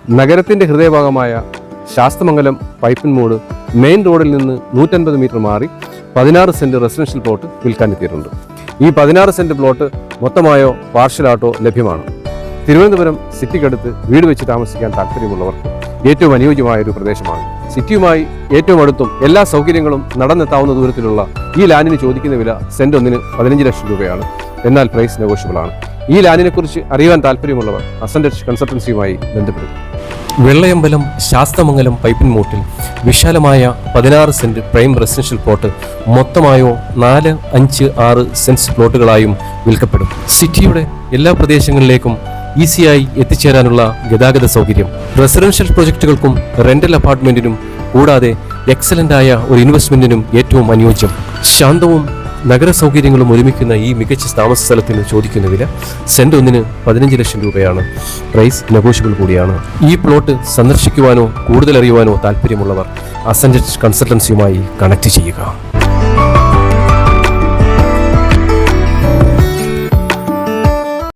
നഗരത്തിൻ്റെ ഹൃദയഭാഗമായ ശാസ്തമംഗലം പൈപ്പിൻമൂട് മെയിൻ റോഡിൽ നിന്ന് 150 മീറ്റർ മാറി 16 സെൻറ്റ് റെസിഡൻഷ്യൽ പ്ലോട്ട് വിൽക്കാനെത്തിയിട്ടുണ്ട്. ഈ 16 സെൻറ്റ് പ്ലോട്ട് മൊത്തമായോ പാർഷ്യലായിട്ടോ ലഭ്യമാണ്. തിരുവനന്തപുരം സിറ്റിക്കടുത്ത് വീട് വെച്ച് താമസിക്കാൻ താല്പര്യമുള്ളവർക്ക് ഏറ്റവും അനുയോജ്യമായ ഒരു പ്രദേശമാണ്. സിറ്റിയുമായി ഏറ്റവും അടുത്തും എല്ലാ സൗകര്യങ്ങളും നടന്നെത്താവുന്ന ദൂരത്തിലുള്ള ഈ ലാൻഡിന് ചോദിക്കുന്ന വില സെൻറ്റ് ഒന്നിന് 15 ലക്ഷം രൂപയാണ്. എന്നാൽ പ്രൈസ് നെഗോഷ്യബിൾ ആണ്. ഈ ലാൻഡിനെക്കുറിച്ച് അറിയാൻ താല്പര്യമുള്ളവർ അസൻഡഡ് കൺസൾട്ടൻസിയുമായി ബന്ധപ്പെടും. വെള്ളയമ്പലം ശാസ്തമംഗലം പൈപ്പിൻമൂട്ടിൽ വിശാലമായ 16 സെൻറ്റ് പ്രൈം റെസിഡൻഷ്യൽ പ്ലോട്ട് മൊത്തമായോ 4, 5, 6 സെൻറ്റ്സ് പ്ലോട്ടുകളായും വിൽക്കപ്പെടും. സിറ്റിയുടെ എല്ലാ പ്രദേശങ്ങളിലേക്കും ഈസിയായി എത്തിച്ചേരാനുള്ള ഗതാഗത സൗകര്യം റെസിഡൻഷ്യൽ പ്രൊജക്റ്റുകൾക്കും റെന്റൽ അപ്പാർട്ട്മെന്റിനും കൂടാതെ എക്സലന്റായ ഒരു ഇൻവെസ്റ്റ്മെന്റിനും ഏറ്റവും അനുയോജ്യം. ശാന്തവും നഗര സൗകര്യങ്ങളും ഒരുമിക്കുന്ന ഈ മികച്ച താമസ സ്ഥലത്തിന് ചോദിക്കുന്ന വില സെൻറ്റ് ഒന്നിന് 15 ലക്ഷം രൂപയാണ്. പ്രൈസ് നെഗോഷ്യബിൾ കൂടിയാണ്. ഈ പ്ലോട്ട് സന്ദർശിക്കുവാനോ കൂടുതൽ അറിയുവാനോ താല്പര്യമുള്ളവർ അസൻഡഡ് കൺസൾട്ടൻസിയുമായി കണക്ട് ചെയ്യുക.